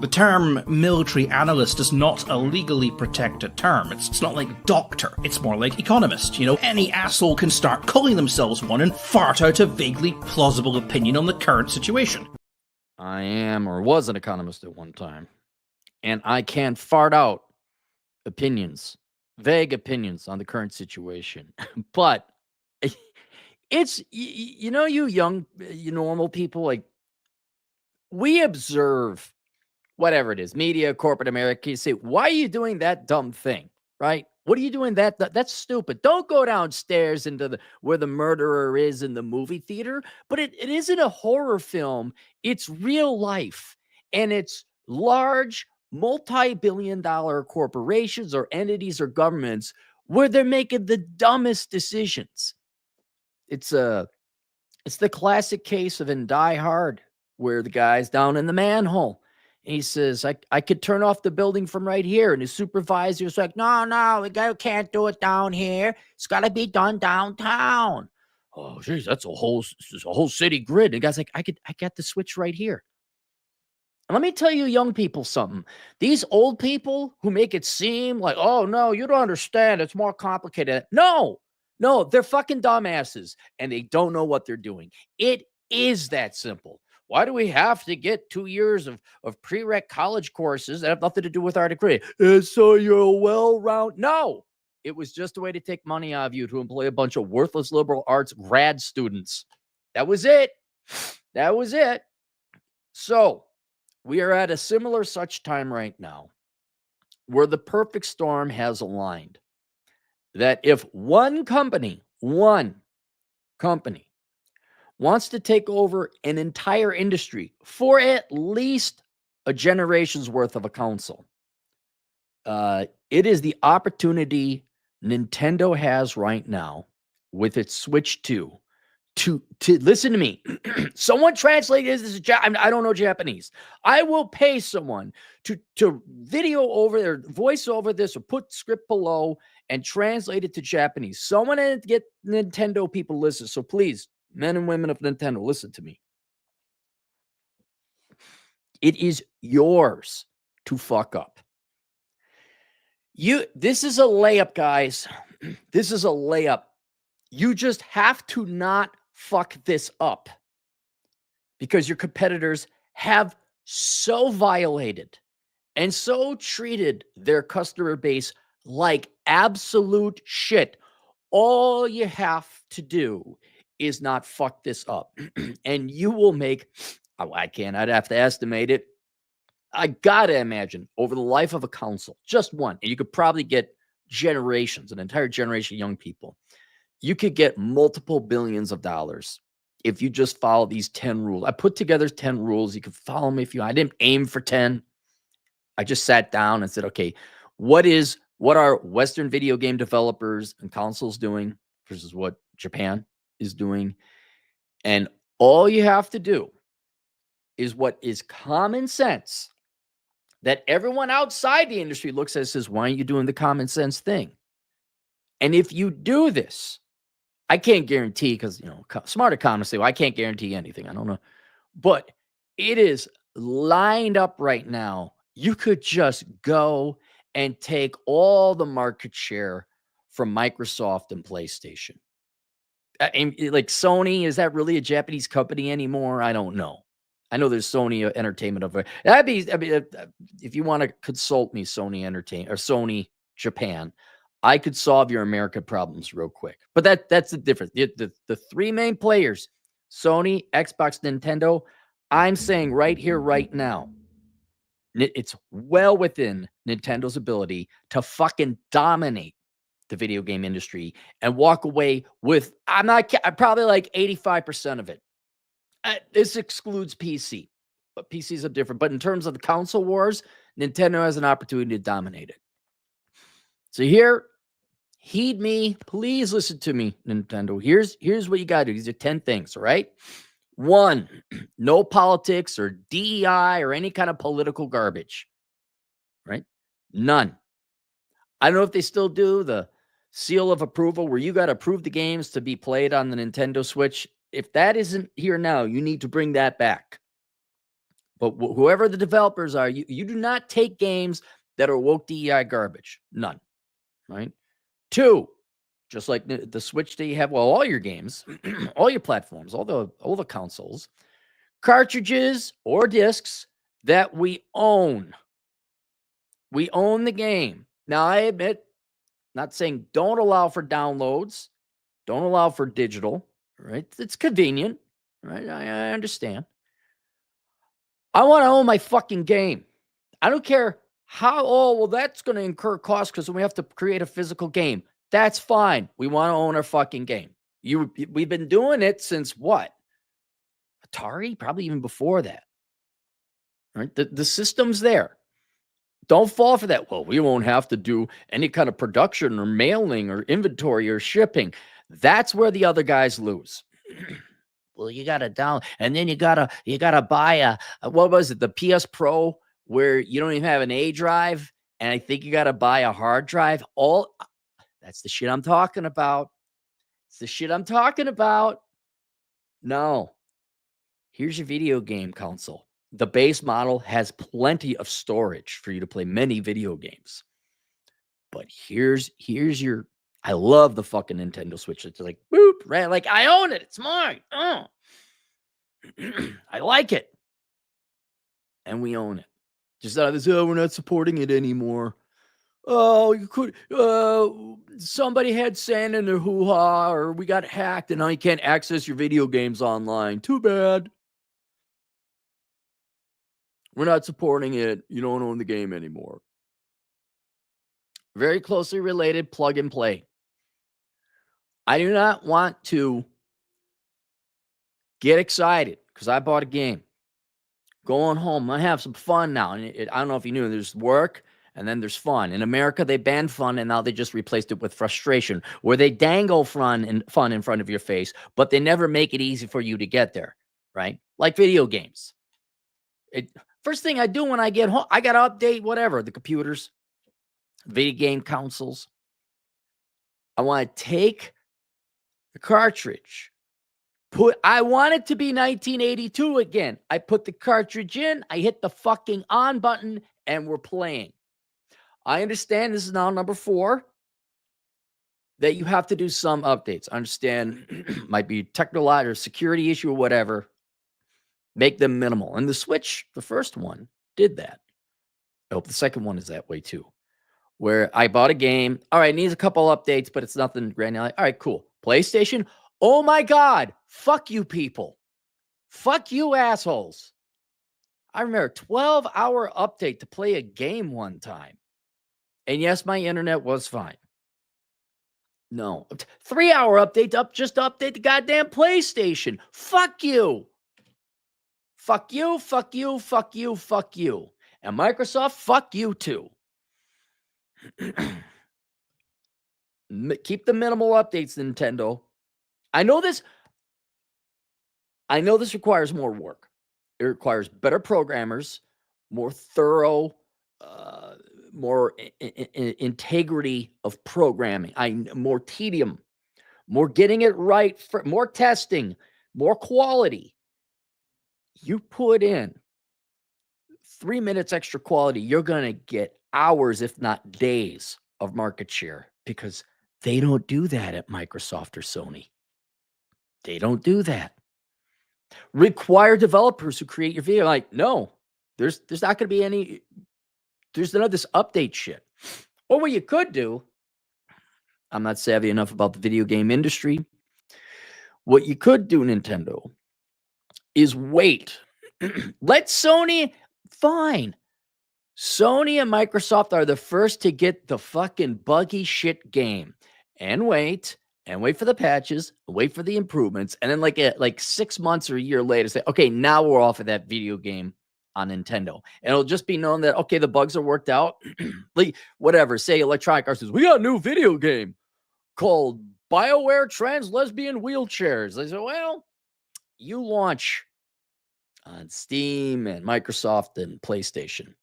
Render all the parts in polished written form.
The term military analyst does not a legally protected term. It's not like doctor. It's more like economist. You know, any asshole can start calling themselves one and fart out a vaguely plausible opinion on the current situation. I am or was an economist at one time, and I can fart out opinions, vague opinions on the current situation. But it's, you young, you normal people, like, we observe whatever it is, media, corporate America, you say, why are you doing that dumb thing, right? What are you doing that's stupid. Don't go downstairs into where the murderer is in the movie theater. But it isn't a horror film. It's real life. And it's large, multi-billion-dollar corporations or entities or governments where they're making the dumbest decisions. It's the classic case of in Die Hard, where the guy's down in the manhole. And he says, I could turn off the building from right here. And his supervisor's like, no, we can't do it down here. It's got to be done downtown. Oh, geez, that's a whole city grid. And the guy's like, I got the switch right here. And let me tell you young people something. These old people who make it seem like, oh, no, you don't understand. It's more complicated. No, they're fucking dumbasses. And they don't know what they're doing. It is that simple. Why do we have to get 2 years of prereq college courses that have nothing to do with our degree? So you're well-rounded. No, it was just a way to take money out of you to employ a bunch of worthless liberal arts grad students. That was it. So we are at a similar such time right now where the perfect storm has aligned. That if one company wants to take over an entire industry for at least a generation's worth of a console, it is the opportunity Nintendo has right now with its Switch 2 to listen to me. Someone translate this. I don't know Japanese. I will pay someone to video over or voice over this or put script below and translate it to Japanese. Someone get Nintendo people listen. So please, men and women of Nintendo, listen to me. It is yours to fuck up. This is a layup, guys. This is a layup. You just have to not fuck this up because your competitors have so violated and so treated their customer base like absolute shit. All you have to do is not fuck this up and you will make, I'd have to estimate it. I gotta imagine over the life of a console, just one, and you could probably get generations, an entire generation of young people. You could get multiple billions of dollars if you just follow these 10 rules. I put together 10 rules. You can follow me if you. I didn't aim for 10. I just sat down and said, okay, what are Western video game developers and consoles doing versus what Japan is doing? And all you have to do is what is common sense that everyone outside the industry looks at and says, why aren't you doing the common sense thing? And if you do this, I can't guarantee, because, smart economists say, well, I can't guarantee anything. I don't know. But it is lined up right now. You could just go and take all the market share from Microsoft and PlayStation. And like Sony, is that really a Japanese company anymore? I don't know. I know there's Sony Entertainment over. If you want to consult me, Sony Entertainment or Sony Japan, I could solve your American problems real quick. But that's the difference. The three main players, Sony, Xbox, Nintendo, I'm saying right here, right now, it's well within Nintendo's ability to fucking dominate the video game industry and walk away with, I'm probably like 85% of it. This excludes PC, but PCs are different. But in terms of the console wars, Nintendo has an opportunity to dominate it. So here, heed me. Please listen to me, Nintendo. Here's what you got to do. These are 10 things, all right? 1, no politics or DEI or any kind of political garbage, right? None. I don't know if they still do the seal of approval where you got to approve the games to be played on the Nintendo Switch. If that isn't here now, you need to bring that back. But whoever the developers are, you do not take games that are woke DEI garbage. None. Right? 2, just like the Switch that you have, well, all your games, all your platforms, all the consoles, cartridges or discs that we own. We own the game. Now, I admit, not saying don't allow for downloads, don't allow for digital, right? It's convenient, right? I understand. I want to own my fucking game. I don't care how, well, that's going to incur costs because we have to create a physical game. That's fine. We want to own our fucking game. We've been doing it since what? Atari? Probably even before that. Right? The system's there. Don't fall for that. Well, we won't have to do any kind of production or mailing or inventory or shipping. That's where the other guys lose. Well, you got to down, and then you gotta buy a what was it? The PS Pro, where you don't even have an A drive, and I think you got to buy a hard drive. That's the shit I'm talking about. It's the shit I'm talking about. No, here's your video game console. The base model has plenty of storage for you to play many video games. But here's your, I love the fucking Nintendo Switch. It's like, boop, right? Like, I own it. It's mine. Oh. I like it. And we own it. Just out of this, we're not supporting it anymore. Oh, you could, somebody had sand in their hoo-ha, or we got hacked, and now you can't access your video games online. Too bad. We're not supporting it. You don't own the game anymore. Very closely related, plug and play. I do not want to get excited because I bought a game. Going home, I have some fun now. And I don't know if you knew, there's work and then there's fun. In America, they banned fun, and now they just replaced it with frustration, where they dangle fun in front of your face, but they never make it easy for you to get there, right? Like video games. First thing I do when I get home, I got to update whatever, the computers, video game consoles. I want to take the cartridge. I want it to be 1982 again. I put the cartridge in, I hit the fucking on button, and we're playing. I understand this is now number 4, that you have to do some updates. I understand might be technological or security issue or whatever. Make them minimal. And the Switch, the first one, did that. I hope the second one is that way too. Where I bought a game. All right, it needs a couple updates, but it's nothing granular. All right, cool. PlayStation. Oh my God. Fuck you people. Fuck you assholes. I remember 12-hour update to play a game one time. And yes, my internet was fine. No. 3-hour update just update the goddamn PlayStation. Fuck you. Fuck you, fuck you, fuck you, fuck you. And Microsoft, fuck you too. Keep the minimal updates, Nintendo. I know this requires more work. It requires better programmers, more thorough, more integrity of programming. More tedium, more getting it right, more testing, more quality. You put in 3 minutes extra quality, you're going to get hours, if not days, of market share, because they don't do that at Microsoft or Sony. They don't do that. Require developers who create your video. Like, no, there's not going to be any, there's none of this update shit. Or what you could do, I'm not savvy enough about the video game industry. What you could do, Nintendo, is wait. Let Sony, fine. Sony and Microsoft are the first to get the fucking buggy shit game. And wait for the patches, wait for the improvements, and then like 6 months or a year later, say, okay, now we're off of that video game on Nintendo. And it'll just be known that, okay, the bugs are worked out. Like, whatever, say Electronic Arts says, we got a new video game called BioWare Trans Lesbian Wheelchairs. They say, well, you launch on Steam and Microsoft and PlayStation.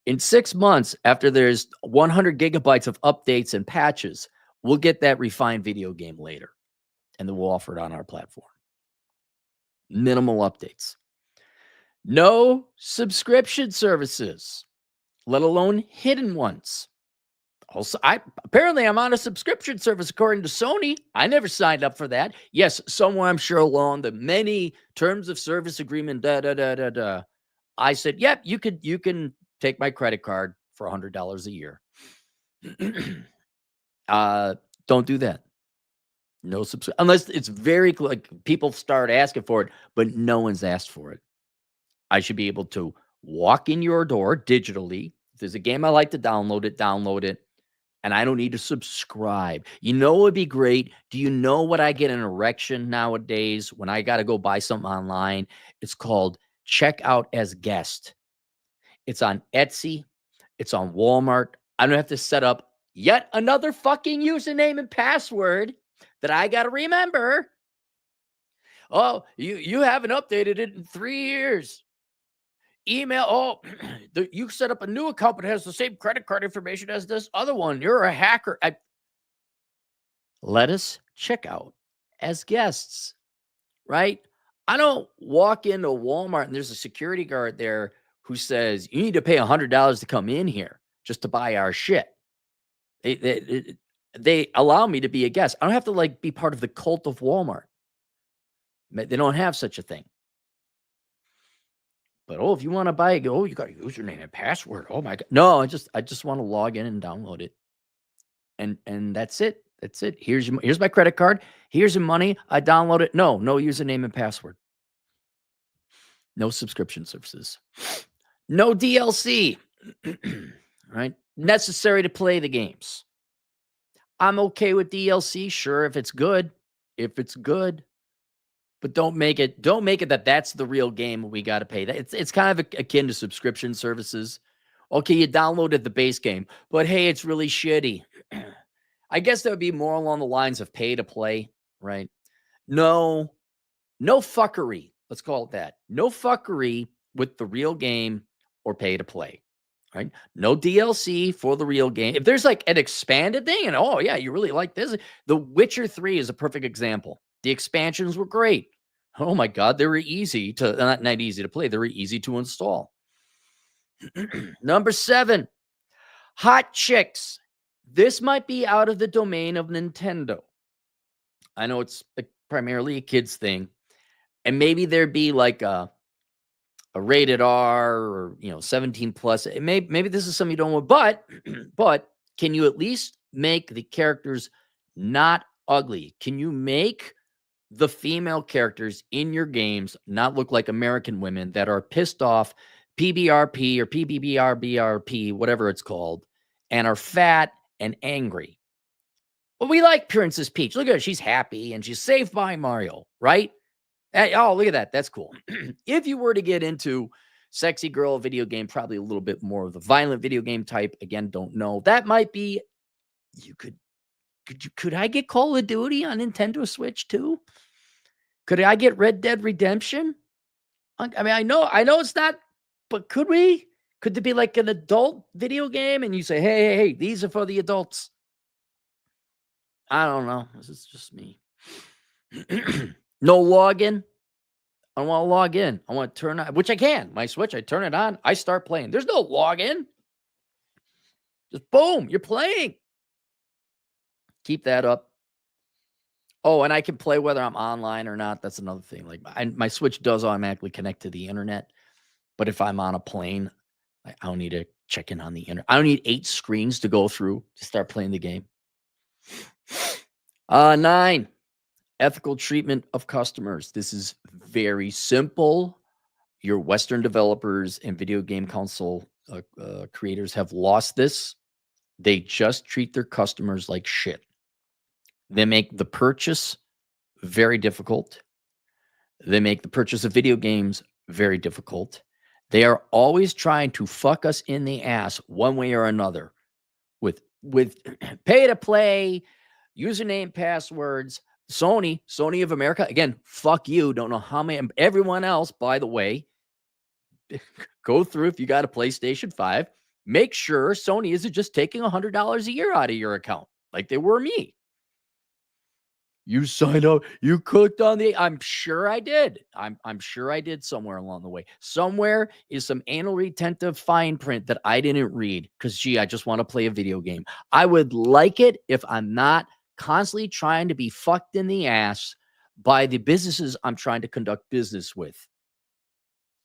In 6 months, after there's 100 gigabytes of updates and patches, we'll get that refined video game later, and then we'll offer it on our platform. Minimal updates. No subscription services, let alone hidden ones. Also, apparently I'm on a subscription service according to Sony. I never signed up for that. Yes, somewhere I'm sure along the many terms of service agreement, I said, yep, you can take my credit card for $100 a year. Don't do that. No subscription, unless it's very like people start asking for it, but no one's asked for it. I should be able to walk in your door digitally. If there's a game I like to download it, and I don't need to subscribe. You know what would be great? Do you know what I get an erection nowadays when I got to go buy something online? It's called Checkout as Guest. It's on Etsy. It's on Walmart. I don't have to set up yet another fucking username and password that I got to remember. Oh, you haven't updated it in 3 years. Email, oh, you set up a new account but has the same credit card information as this other one. You're a hacker. Let us check out as guests, right? I don't walk into Walmart and there's a security guard there who says, you need to pay $100 to come in here just to buy our shit. They allow me to be a guest. I don't have to like be part of the cult of Walmart. They don't have such a thing. But if you want to buy it, you got a username and password. Oh my God. No, I just want to log in and download it. And that's it. That's it. Here's my credit card. Here's your money. I download it. No username and password. No subscription services. No DLC. Right? Necessary to play the games. I'm okay with DLC, sure, if it's good. But don't make it that that's the real game we got to pay. It's kind of akin to subscription services. Okay, you downloaded the base game, but hey, it's really shitty. I guess that would be more along the lines of pay to play, right? No fuckery. Let's call it that. No fuckery with the real game or pay to play, right? No DLC for the real game. If there's like an expanded thing and oh yeah, you really like this. The Witcher 3 is a perfect example. The expansions were great. Oh my God, they were easy to, not easy to play. They were easy to install. Number 7, hot chicks. This might be out of the domain of Nintendo. I know it's primarily a kid's thing. And maybe there'd be like a rated R or, 17 plus. Maybe this is something you don't want, but can you at least make the characters not ugly? Can you make the female characters in your games not look like American women that are pissed off, PBRP or PBBRBRP, whatever it's called, and are fat and angry? Well, we like Princess Peach. Look at her. She's happy and she's saved by Mario, right? Oh, look at that. That's cool. If you were to get into sexy girl video game, probably a little bit more of the violent video game type. Again, don't know. That might be, could I get Call of Duty on Nintendo Switch too? Could I get Red Dead Redemption? I mean, I know it's not, but could we? Could there be like an adult video game and you say, hey, these are for the adults? I don't know. This is just me. No login. I don't want to log in. I want to turn on, which I can. My Switch, I turn it on. I start playing. There's no login. Just boom, you're playing. Keep that up. Oh, and I can play whether I'm online or not. That's another thing. Like my Switch does automatically connect to the internet. But if I'm on a plane, I don't need to check in on the internet. I don't need 8 screens to go through to start playing the game. 9, ethical treatment of customers. This is very simple. Your Western developers and video game console creators have lost this. They just treat their customers like shit. They make the purchase very difficult. They make the purchase of video games very difficult. They are always trying to fuck us in the ass one way or another with pay to play, username, passwords. Sony of America, again, fuck you. Don't know how many. Everyone else, by the way, go through if you got a PlayStation 5. Make sure Sony isn't just taking $100 a year out of your account like they were me. You signed up. You clicked on the. I'm sure I did. I'm sure I did somewhere along the way. Somewhere is some anal retentive fine print that I didn't read because, gee, I just want to play a video game. I would like it if I'm not constantly trying to be fucked in the ass by the businesses I'm trying to conduct business with.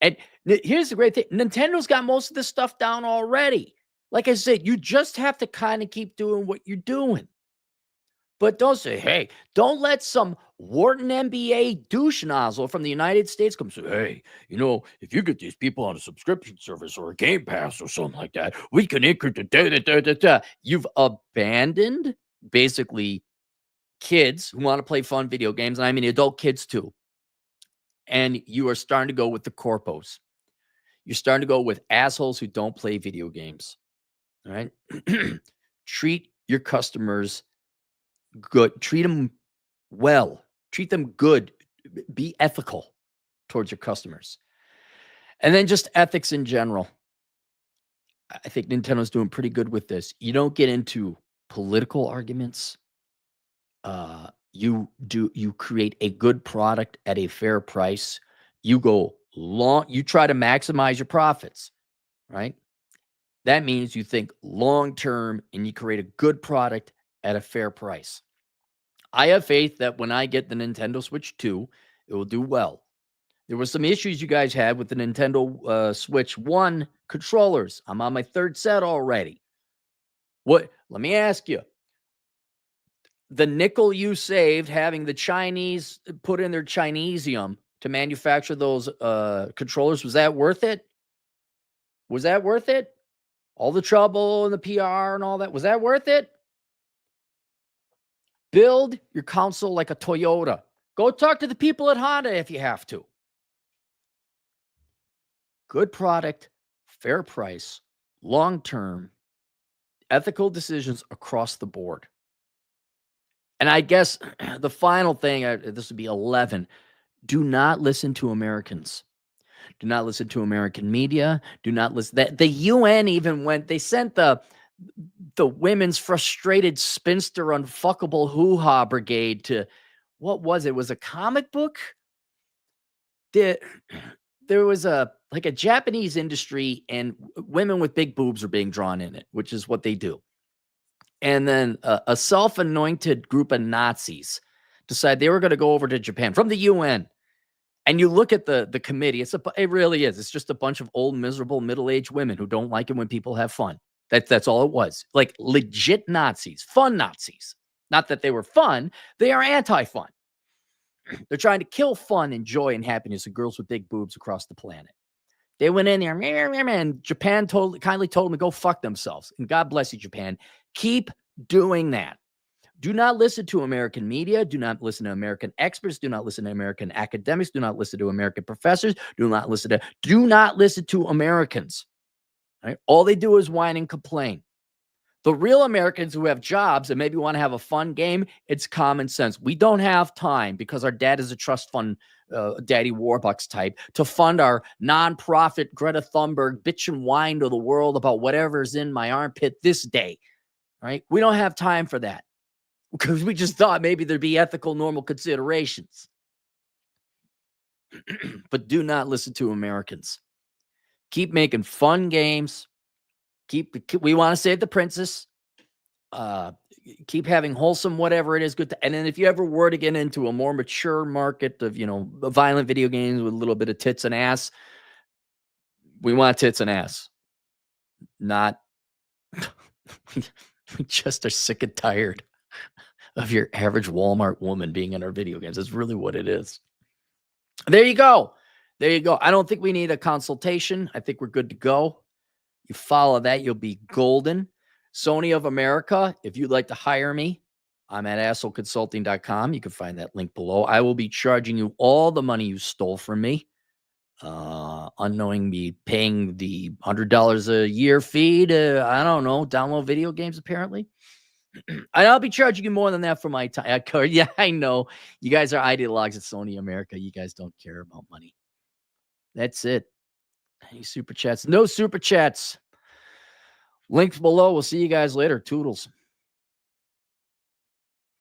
And here's the great thing. Nintendo's got most of this stuff down already. Like I said, you just have to kind of keep doing what you're doing. But don't say, hey, don't let some Wharton MBA douche nozzle from the United States come say, hey, if you get these people on a subscription service or a Game Pass or something like that, we can increase the You've abandoned basically kids who want to play fun video games. And I mean adult kids too. And you are starting to go with the corpos. You're starting to go with assholes who don't play video games. All right. Treat your customers good. Treat them well. Treat them good. Be ethical towards your customers. And then just ethics in general. I think Nintendo's doing pretty good with this. You don't get into political arguments. You create a good product at a fair price. You go long, you try to maximize your profits, right? That means you think long-term and you create a good product at a fair price. I have faith that when I get the Nintendo Switch 2, it will do well. There were some issues you guys had with the Nintendo Switch 1 controllers. I'm on my third set already. Let me ask you, the nickel you saved having the Chinese put in their Chinesium to manufacture those controllers, was that worth it? Was that worth it? All the trouble and the PR and all that, was that worth it? Build your console like a Toyota. Go talk to the people at Honda if you have to. Good product, fair price, long-term, ethical decisions across the board. And I guess the final thing, this would be 11. Do not listen to Americans. Do not listen to American media. Do not listen. The UN even they sent the women's frustrated spinster unfuckable hoo-ha brigade to, what was it? It was a comic book? There was a Japanese industry and women with big boobs are being drawn in it, which is what they do. And then a self-anointed group of Nazis decided they were going to go over to Japan from the UN. And you look at the committee, it really is. It's just a bunch of old, miserable, middle-aged women who don't like it when people have fun. That's all it was. Like legit Nazis, fun Nazis. Not that they were fun, they are anti-fun. They're trying to kill fun and joy and happiness of girls with big boobs across the planet. They went in there, and Japan kindly told them to go fuck themselves. And God bless you, Japan. Keep doing that. Do not listen to American media. Do not listen to American experts. Do not listen to American academics. Do not listen to American professors. Do not listen to Americans. Right? All they do is whine and complain. The real Americans who have jobs and maybe want to have a fun game, it's common sense. We don't have time because our dad is a trust fund daddy Warbucks type to fund our nonprofit Greta Thunberg bitch and whine to the world about whatever's in my armpit this day. Right? We don't have time for that because we just thought maybe there'd be ethical, normal considerations. But do not listen to Americans. Keep making fun games. We want to save the princess. Keep having wholesome, whatever it is, good. And then if you ever were to get into a more mature market of, violent video games with a little bit of tits and ass, we want tits and ass. Not, we just are sick and tired of your average Walmart woman being in our video games. That's really what it is. There you go. I don't think we need a consultation. I think we're good to go. You follow that, you'll be golden. Sony of America, if you'd like to hire me, I'm at assholeconsulting.com. You can find that link below. I will be charging you all the money you stole from me, unknowingly paying the $100 a year fee to, I don't know, download video games, apparently. And I'll be charging you more than that for my time. Yeah, I know. You guys are ideologues at Sony America. You guys don't care about money. That's it. Any super chats? No super chats. Links below. We'll see you guys later. Toodles.